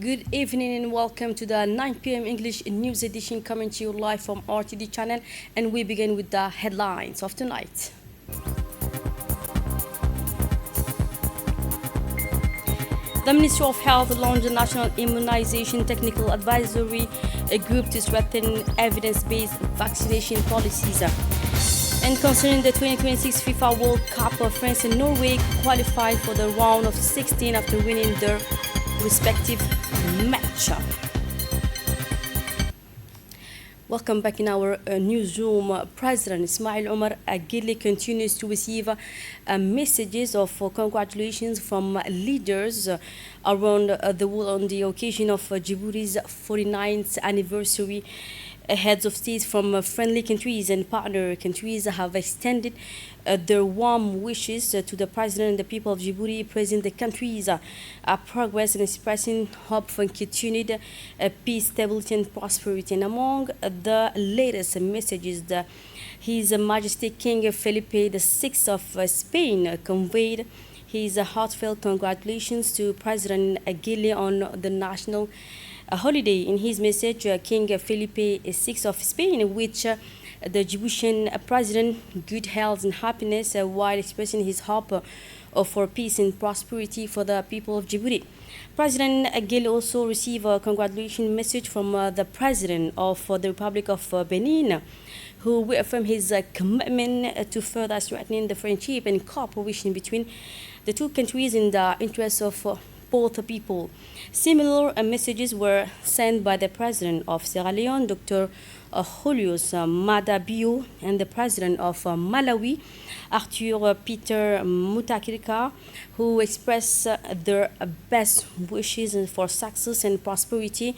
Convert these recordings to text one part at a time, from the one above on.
Good evening and welcome to the 9 p.m. English News Edition coming to you live from RTD channel. And we begin with the headlines of tonight. The Ministry of Health launched a national immunization technical advisory group to strengthen evidence-based vaccination policies. And concerning the 2026 FIFA World Cup, France and Norway qualified for the round of 16 after winning their respective match. Welcome back in our newsroom. President Ismail Omar Guelleh continues to receive messages of congratulations from leaders around the world on the occasion of Djibouti's 49th anniversary. Heads of states from friendly countries and partner countries have extended their warm wishes to the president and the people of Djibouti, praising the country's progress and expressing hope for continued peace, stability, and prosperity. And among the latest messages, His Majesty King Felipe VI of Spain conveyed his heartfelt congratulations to President Guelleh on the national holiday. In his message, King Felipe VI of Spain, which the Djiboutian president good health and happiness while expressing his hope for peace and prosperity for the people of Djibouti. President Guelleh also received a congratulation message from the president of the Republic of Benin, who reaffirmed his commitment to further strengthening the friendship and cooperation between the two countries in the interests of both people. Similar messages were sent by the president of Sierra Leone, Dr. Julius Maada Bio, and the president of Malawi, Arthur Peter Mutakirika, who expressed their best wishes for success and prosperity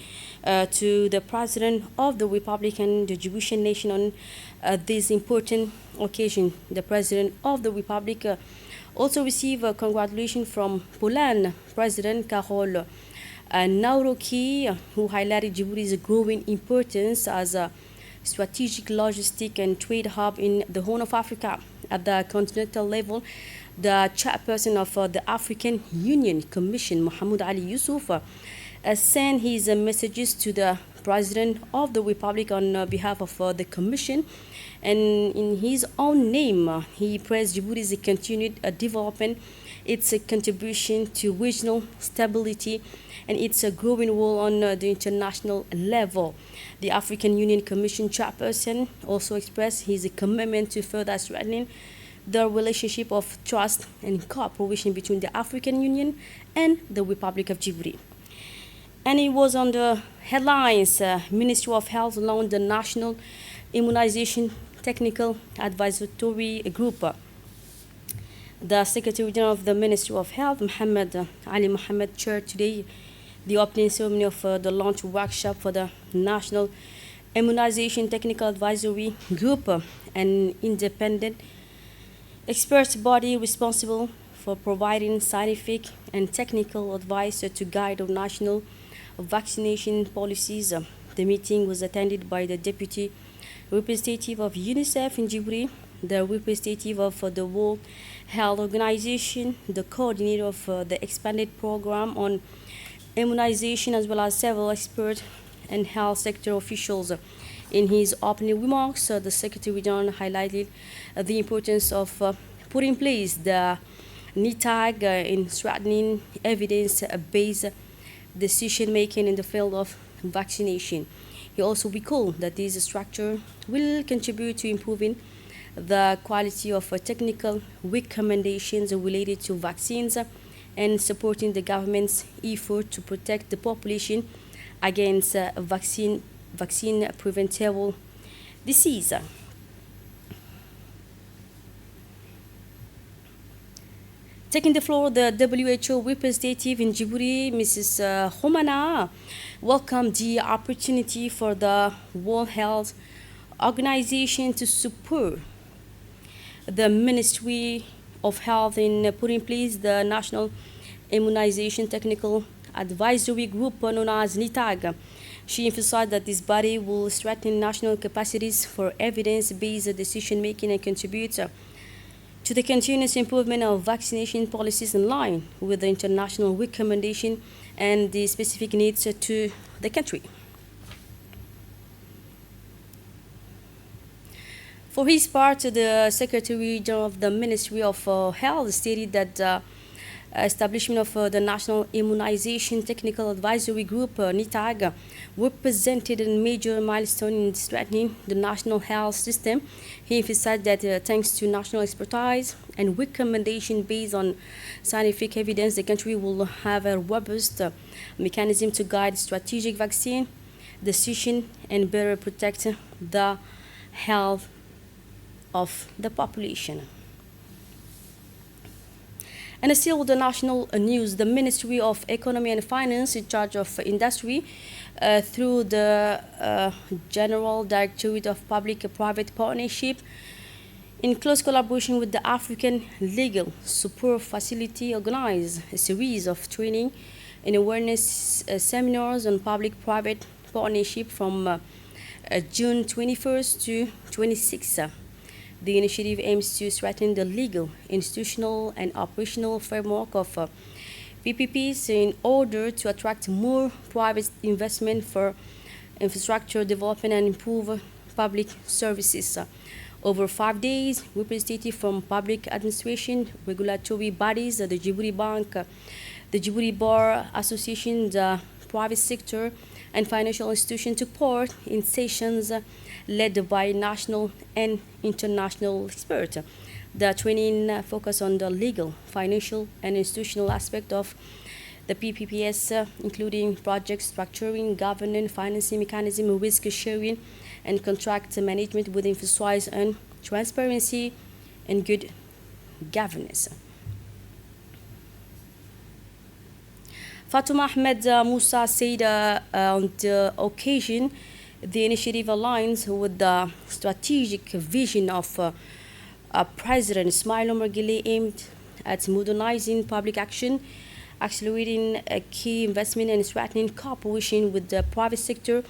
to the president of the Republic and the Djiboutian nation on this important occasion. The president of the Republic also received a congratulation from Poland President Karol Nawrocki, who highlighted Djibouti's growing importance as a strategic logistic and trade hub in the Horn of Africa. At the continental level, the chairperson of the African Union Commission, Mohamed Ali Yusuf, sent his messages to the President of the Republic on behalf of the Commission. And in his own name, he praised Djibouti's continued development, its contribution to regional stability, and its growing role on the international level. The African Union Commission chairperson also expressed his commitment to further strengthening the relationship of trust and cooperation between the African Union and the Republic of Djibouti. And it was on the headlines, Ministry of Health launched the National Immunization Technical Advisory Group. The Secretary General of the Ministry of Health, Mohammed Ali Mohammed, chaired today the opening ceremony of the launch workshop for the National Immunization Technical Advisory Group, an independent expert body responsible for providing scientific and technical advice to guide our national vaccination policies. The meeting was attended by the Deputy Representative of UNICEF in Djibouti, the representative of the World Health Organization, the coordinator of the expanded program on immunization, as well as several experts and health sector officials. In his opening remarks, the Secretary General highlighted the importance of putting in place the NITAG in strengthening evidence-based decision-making in the field of vaccination. He also recalled that this structure will contribute to improving the quality of technical recommendations related to vaccines and supporting the government's effort to protect the population against vaccine preventable disease. Taking the floor, the WHO representative in Djibouti, Mrs. Homana, welcomed the opportunity for the World Health Organization to support the Ministry of Health in putting in place the National Immunization Technical Advisory Group, known as NITAG. She emphasized that this body will strengthen national capacities for evidence-based decision-making and contribute to the continuous improvement of vaccination policies in line with the international recommendation and the specific needs to the country. For his part, the Secretary General of the Ministry of Health stated that establishment of the National Immunization Technical Advisory Group, NITAG, represented a major milestone in strengthening the national health system. He emphasized that thanks to national expertise and recommendation based on scientific evidence, the country will have a robust mechanism to guide strategic vaccine decision and better protect the health of the population. And still with the national news, the Ministry of Economy and Finance in charge of industry through the General Directorate of Public-Private Partnership in close collaboration with the African Legal Support Facility organized a series of training and awareness seminars on public-private partnership from June 21st to 26th. The initiative aims to strengthen the legal, institutional, and operational framework of PPPs in order to attract more private investment for infrastructure development and improve public services. Over 5 days, representatives from public administration, regulatory bodies, the Djibouti Bank, the Djibouti Bar Association, the private sector, and financial institutions took part in sessions led by national and international experts. The training focused on the legal, financial, and institutional aspect of the PPPs, including project structuring, governance, financing mechanism, risk sharing, and contract management with emphasis on transparency and good governance. Fatuma Ahmed Musa said on the occasion, the initiative aligns with the strategic vision of President Ismail Omar Guelleh aimed at modernizing public action, accelerating key investment and strengthening cooperation with the private sector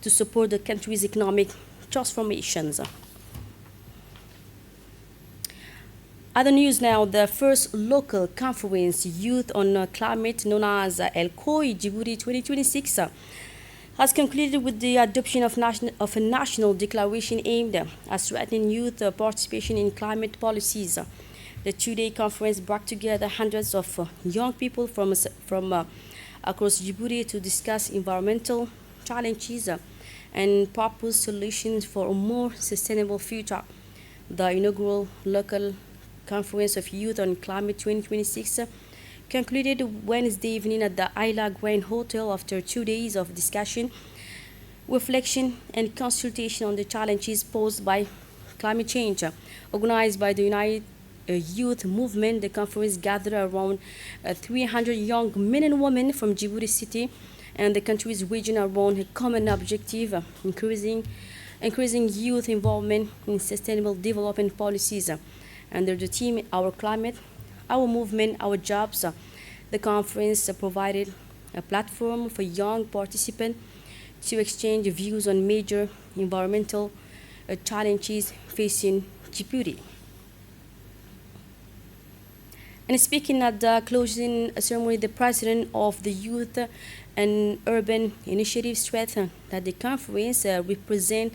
to support the country's economic transformations. Other news now, the first local conference Youth on Climate known as El Khoury Djibouti 2026 has concluded with the adoption of a national declaration aimed at strengthening youth participation in climate policies. The two-day conference brought together hundreds of young people from across Djibouti to discuss environmental challenges and propose solutions for a more sustainable future. The inaugural local Conference of Youth on Climate 2026 concluded Wednesday evening at the Isla Grand Hotel after 2 days of discussion, reflection, and consultation on the challenges posed by climate change. Organized by the United Youth Movement, the conference gathered around 300 young men and women from Djibouti City and the country's region around a common objective, increasing youth involvement in sustainable development policies. Under the theme Our Climate, Our Movement, Our Jobs, the conference provided a platform for young participants to exchange views on major environmental challenges facing Djibouti. And speaking at the closing ceremony, the president of the Youth and Urban Initiative stressed that the conference represents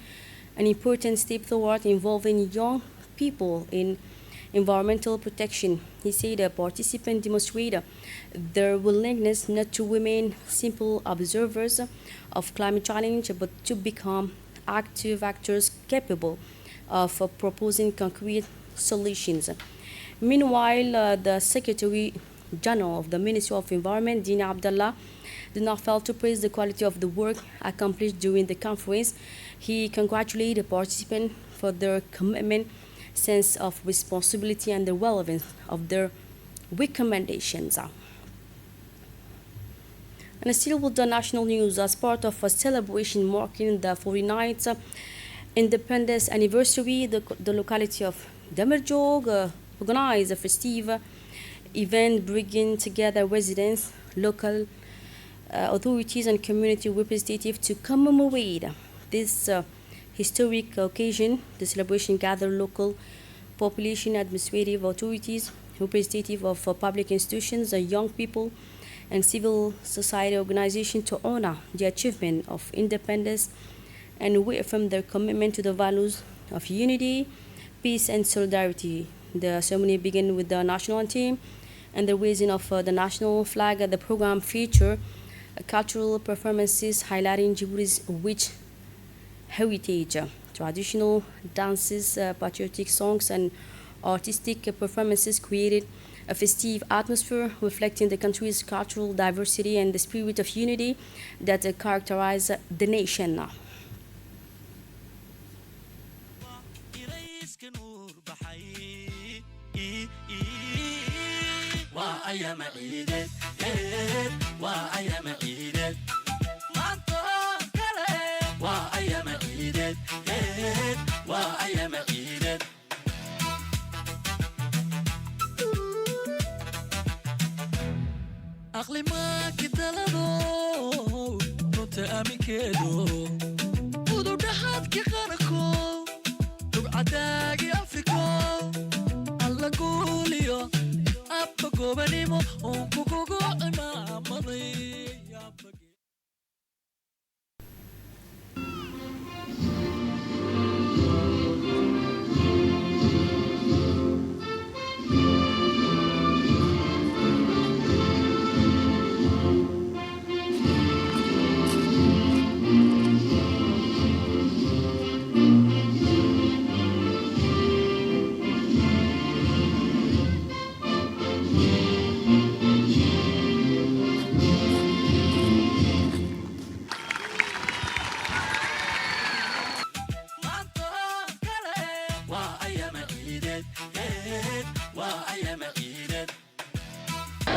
an important step toward involving young people in environmental protection. He said participants demonstrated their willingness not to remain simple observers of climate change, but to become active actors capable of proposing concrete solutions. Meanwhile, the Secretary General of the Ministry of Environment, Dina Abdallah, did not fail to praise the quality of the work accomplished during the conference. He congratulated participants for their commitment, sense of responsibility, and the relevance of their recommendations. And still with the national news, as part of a celebration marking the 49th independence anniversary, the locality of Demerjog organized a festive event bringing together residents, local authorities, and community representatives to commemorate this historic occasion. The celebration gathered local population, administrative authorities, representative of public institutions, young people, and civil society organizations to honor the achievement of independence and reaffirm their commitment to the values of unity, peace, and solidarity. The ceremony began with the national anthem and the raising of the national flag. The program featured cultural performances highlighting Djibouti's rich heritage, traditional dances, patriotic songs, and artistic performances created a festive atmosphere reflecting the country's cultural diversity and the spirit of unity that characterize the nation. وأيام عيدك وأيام عيدك ما توكلت وأيام عيدك وأيام عيدك أقلي ما كدلدو نتأمي كدو ودو دهات كغركو تقعداك يفكو الله قوليو gobanimo on kukugo imamaday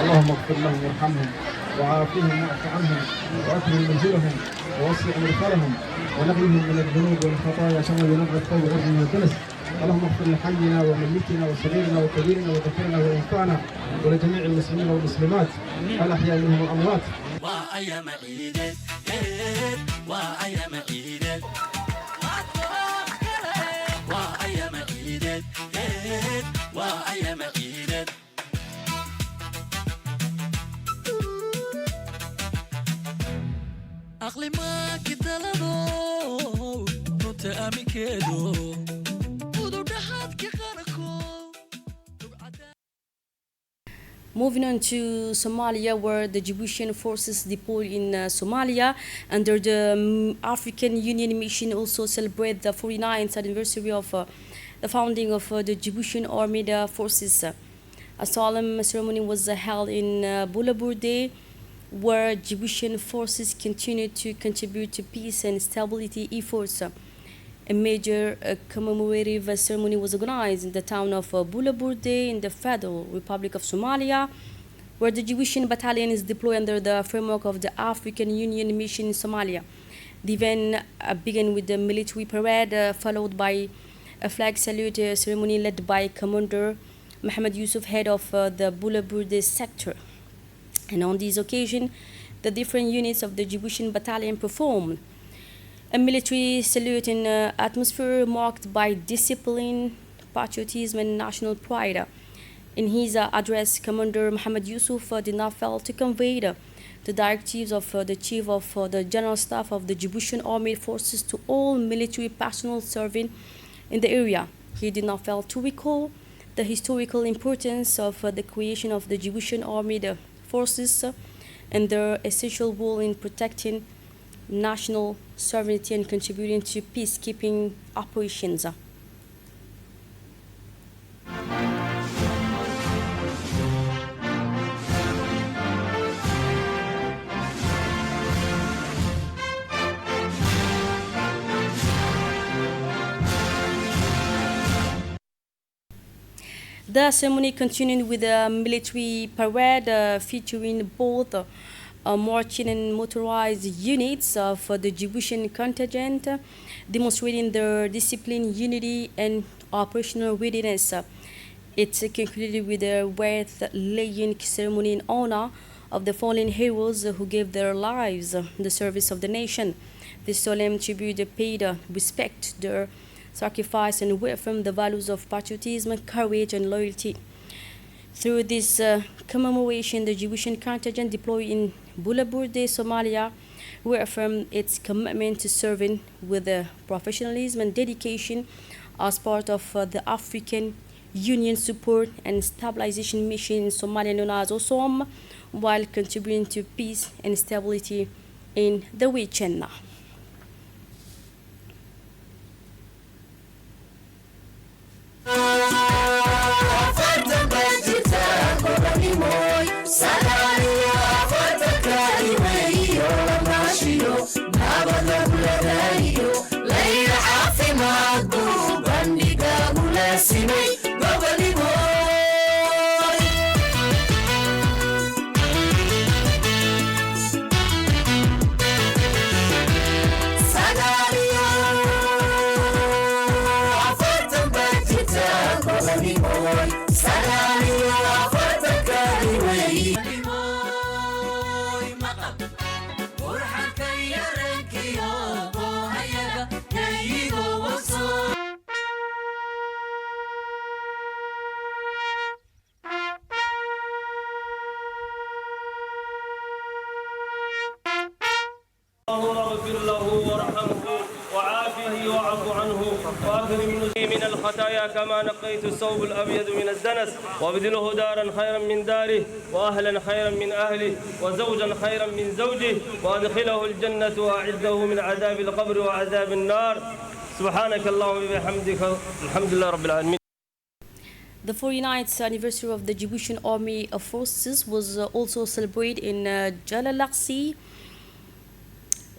اللهم اغفر لهم وارحمهم وعافهم واعف عنهم واكرم منزلهم ووسع مدخلهم ونقلهم من الذنوب والخطايا كما ينقى الثوب الارض من الدنس. اللهم اغفر لحينا وميتنا وصغيرنا وكبيرنا وذكرنا وانثانا ولجميع المسلمين والمسلمات الاحياء منهم والاموات. وايام عيدك وايام عيدك وايام عيدك وايام عيدك أقلي ما كدلدو نتأمي كدو ودو دهات كغركو. Moving on to Somalia, where the Djiboutian forces deployed in Somalia under the African Union mission also celebrate the 49th anniversary of the founding of the Djiboutian Armed Forces. A solemn ceremony was held in Boulaburde, where Djiboutian forces continue to contribute to peace and stability efforts. A major commemorative ceremony was organized in the town of Boulaburde in the Federal Republic of Somalia, where the Djiboutian battalion is deployed under the framework of the African Union mission in Somalia. The event began with the military parade, followed by a flag salute ceremony led by Commander Mohamed Yusuf, head of the Boulaburde sector. And on this occasion, the different units of the Djiboutian battalion performed a military salute in an atmosphere marked by discipline, patriotism, and national pride. In his address, Commander Mohamed Yusuf did not fail to convey the directives of the Chief of the General Staff of the Djiboutian Armed Forces to all military personnel serving in the area. He did not fail to recall the historical importance of the creation of the Djiboutian Armed Forces and their essential role in protecting national sovereignty and contributing to peacekeeping operations. The ceremony continued with a military parade featuring both marching and motorized units of the Djiboutian contingent, demonstrating their discipline, unity, and operational readiness. It concluded with a wreath-laying ceremony in honor of the fallen heroes who gave their lives in the service of the nation. This solemn tribute paid respect to their sacrifice, and reaffirm the values of patriotism, courage, and loyalty. Through this commemoration, the Jewish contingent deployed in Bulaburde, Somalia, reaffirmed its commitment to serving with professionalism and dedication as part of the African Union Support and Stabilization Mission in Somalia, known as OSOM, while contributing to peace and stability in the region. واغفر له وارحمه وعافه واعف عنه واكرم من الخطايا كما نقيت الثوب الابيض من الدنس وابدله دارا خيرا من داره واهلا خيرا من اهله وزوجا خيرا من زوجه وادخله الجنه واعذه من عذاب القبر وعذاب النار سبحانك اللهم وبحمدك الحمد لله رب العالمين. The 49th anniversary of the Djiboutian Army Forces was also celebrated in Jalalaqsi,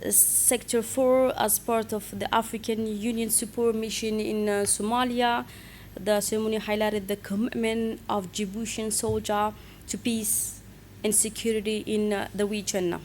Sector 4, as part of the African Union Support Mission in Somalia. The ceremony highlighted the commitment of Djiboutian soldiers to peace and security in the region.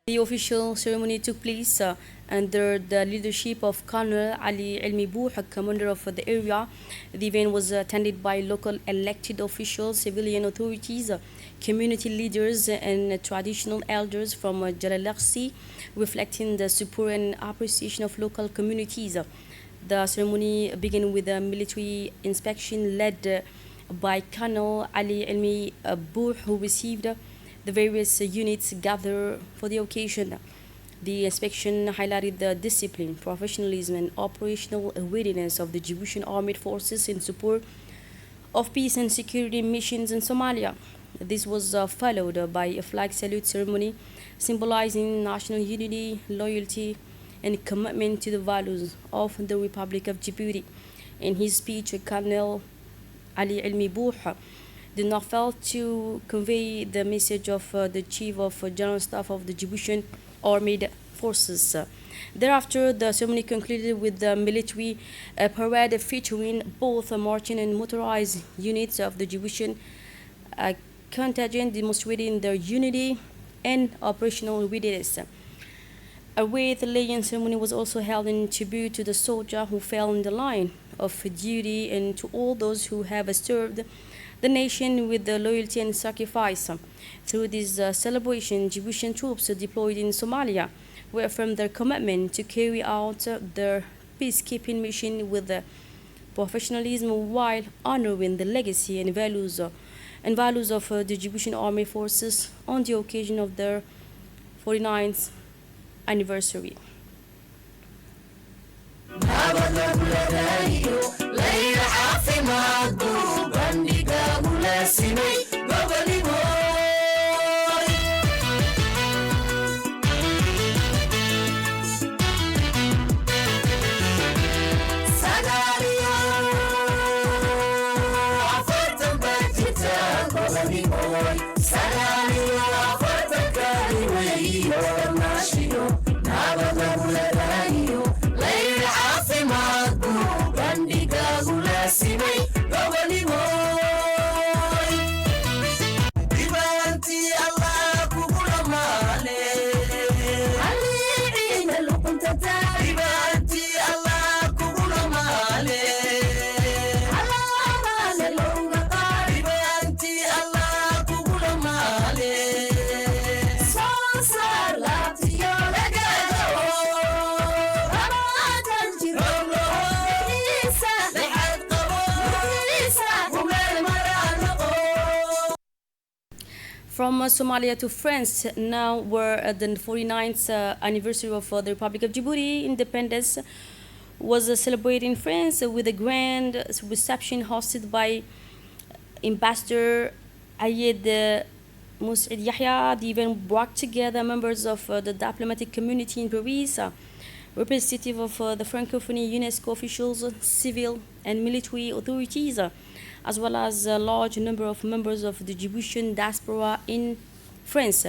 The official ceremony took place under the leadership of Colonel Ali Elmi Bouh, commander of the area. The event was attended by local elected officials, civilian authorities, community leaders, and traditional elders from Jalalaqsi, reflecting the support and appreciation of local communities. The ceremony began with a military inspection led by Colonel Ali Elmi Bouh, who received the various units gathered for the occasion. The inspection highlighted the discipline, professionalism, and operational readiness of the Djiboutian Armed Forces in support of peace and security missions in Somalia. This was followed by a flag salute ceremony symbolizing national unity, loyalty, and commitment to the values of the Republic of Djibouti. In his speech, Colonel Ali Elmi Bouh did not fail to convey the message of the Chief of General Staff of the Djiboutian Armed Forces. Thereafter, the ceremony concluded with the military parade featuring both marching and motorized units of the Djiboutian contingent, demonstrating their unity and operational readiness. A wreath-laying ceremony was also held in tribute to the soldier who fell in the line of duty and to all those who have served the nation with the loyalty and sacrifice. Through this celebration, Djiboutian troops deployed in Somalia reaffirmed their commitment to carry out their peacekeeping mission with professionalism while honoring the legacy and values of the Djiboutian Armed Forces on the occasion of their 49th anniversary. From Somalia to France, now we're at the 49th anniversary of the Republic of Djibouti independence was celebrated in France with a grand reception hosted by Ambassador Ayed Moussaid Yahya. The event brought together members of the diplomatic community in Paris, representative of the Francophonie, UNESCO officials, civil and military authorities, as well as a large number of members of the Djiboutian diaspora in France,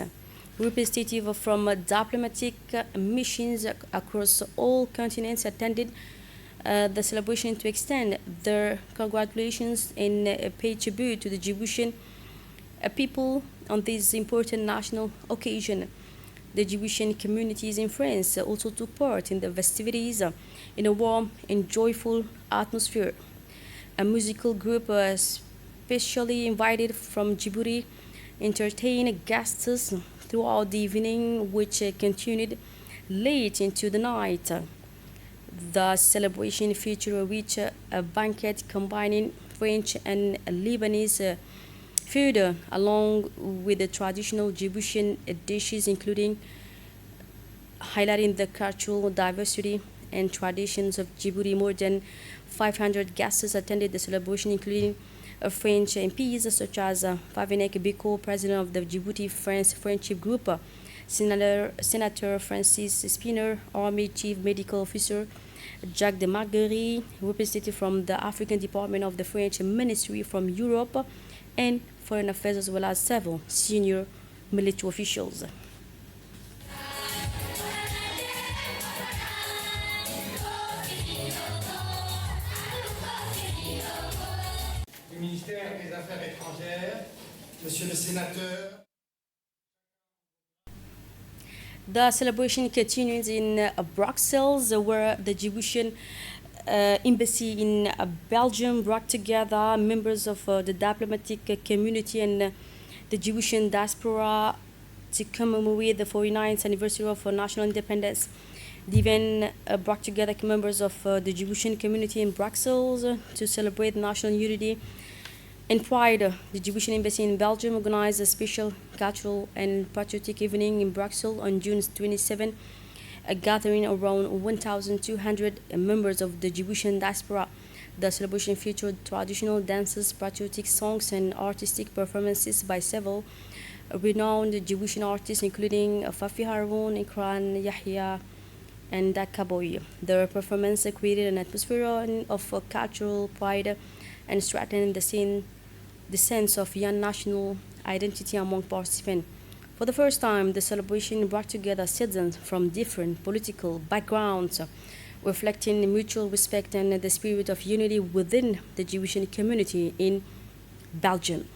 representative from diplomatic missions across all continents attended the celebration to extend their congratulations and pay tribute to the Djiboutian people on this important national occasion. The Djiboutian communities in France also took part in the festivities in a warm and joyful atmosphere. A musical group specially invited from Djibouti entertained guests throughout the evening, which continued late into the night. The celebration featured a rich banquet combining French and Lebanese food, along with the traditional Djiboutian dishes, including highlighting the cultural diversity and traditions of Djibouti. More than 500 guests attended the celebration, including French MPs such as Favinek Biko, president of the Djibouti-France Friendship Group, Senator Francis Spinner, Army Chief Medical Officer Jacques de Marguerite, representative from the African Department of the French Ministry from Europe and Foreign Affairs, as well as several senior military officials. Du ministère des Affaires étrangères, Monsieur le Sénateur. The celebration continues in Brussels, where the Djiboutian embassy in Belgium brought together members of the diplomatic community and the Djiboutian diaspora to commemorate the 49th anniversary of national independence. The event brought together members of the Djiboutian community in Brussels to celebrate national unity and pride. The Djiboutian embassy in Belgium organized a special cultural and patriotic evening in Brussels on June 27, gathering around 1,200 members of the Djiboutian diaspora. The celebration featured traditional dances, patriotic songs, and artistic performances by several renowned Djiboutian artists, including Fafi Haroun, Ikran Yahya, and Dakaboy. The performance created an atmosphere of cultural pride and strengthened the sense of young national identity among participants. For the first time, the celebration brought together citizens from different political backgrounds, reflecting mutual respect and the spirit of unity within the Djiboutian community in Belgium.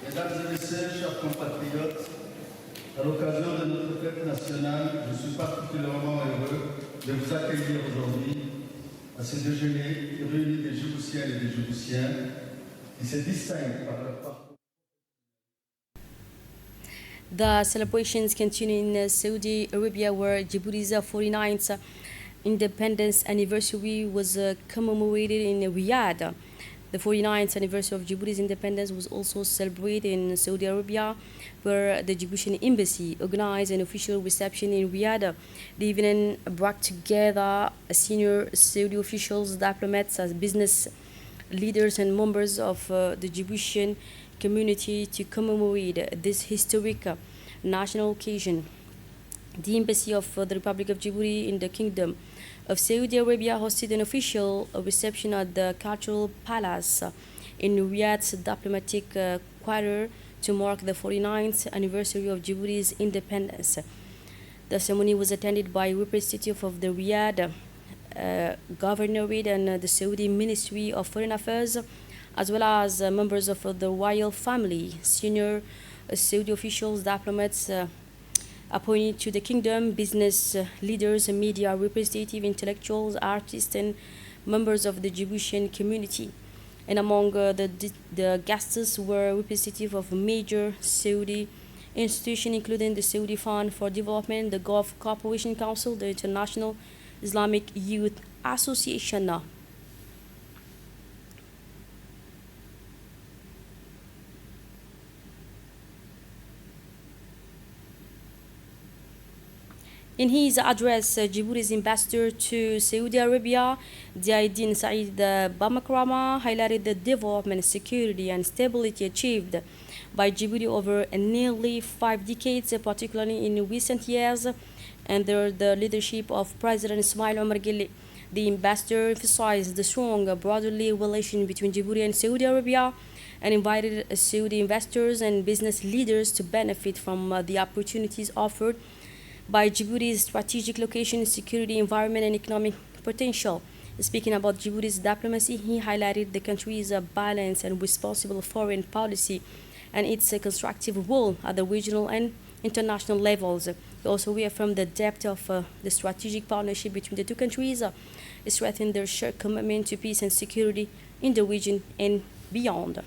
Mesdames et messieurs, chers compatriotes, à l'occasion de notre fête nationale, je suis particulièrement heureux de vous accueillir aujourd'hui à ce déjeuner qui réunit des Djiboutiennes et des Djiboutiens qui se distinguent par leur parcours. The celebrations continue in Saudi Arabia, where Djibouti's 49th independence anniversary was commemorated in Riyadh. The 49th anniversary of Djibouti's independence was also celebrated in Saudi Arabia, where the Djiboutian embassy organized an official reception in Riyadh. The event brought together senior Saudi officials, diplomats, business leaders, and members of the Djiboutian community to commemorate this historic national occasion. The Embassy of the Republic of Djibouti in the Kingdom of Saudi Arabia hosted an official reception at the Cultural Palace in Riyadh's diplomatic quarter to mark the 49th anniversary of Djibouti's independence. The ceremony was attended by representatives of the Riyadh Governorate and the Saudi Ministry of Foreign Affairs, as well as members of the royal family, senior Saudi officials, diplomats appointed to the kingdom, business leaders, media representatives, intellectuals, artists, and members of the Djiboutian community. And among the guests were representatives of major Saudi institutions, including the Saudi Fund for Development, the Gulf Cooperation Council, the International Islamic Youth Association. In his address, Djibouti's ambassador to Saudi Arabia, Diaidine Said Bamakrama, highlighted the development, security, and stability achieved by Djibouti over nearly 5 decades, particularly in recent years, under the leadership of President Ismail Omar Guelleh. The ambassador emphasized the strong brotherly relation between Djibouti and Saudi Arabia and invited Saudi investors and business leaders to benefit from the opportunities offered by Djibouti's strategic location, security, environment, and economic potential. Speaking about Djibouti's diplomacy, he highlighted the country's balanced and responsible foreign policy and its constructive role at the regional and international levels. He also reaffirmed the depth of the strategic partnership between the two countries, strengthening their shared commitment to peace and security in the region and beyond.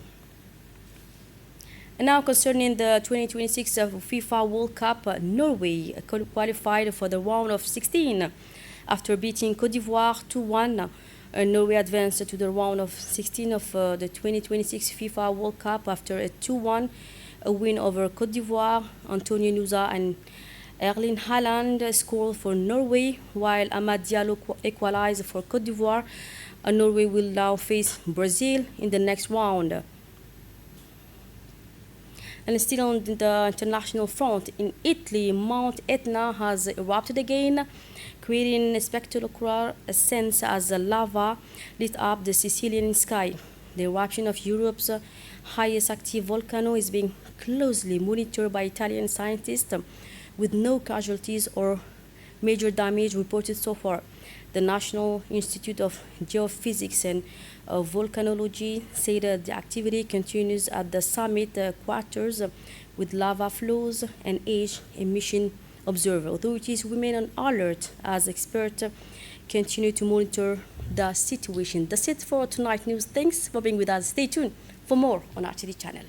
And now concerning the 2026 FIFA World Cup, Norway qualified for the round of 16 after beating Côte d'Ivoire 2-1. Norway advanced to the round of 16 of the 2026 FIFA World Cup after a 2-1 win over Côte d'Ivoire. Antonio Nusa and Erling Haaland scored for Norway, while Amad Diallo equalized for Côte d'Ivoire. Norway will now face Brazil in the next round. And still on the international front, in Italy, Mount Etna has erupted again, creating a spectacular ascent as the lava lit up the Sicilian sky. The eruption of Europe's highest active volcano is being closely monitored by Italian scientists, with no casualties or major damage reported so far. The National Institute of Geophysics and Volcanology said the activity continues at the summit quarters with lava flows and ash emission observed. Authorities remain on alert as experts continue to monitor the situation. That's it for tonight's news. Thanks for being with us. Stay tuned for more on RTD channel.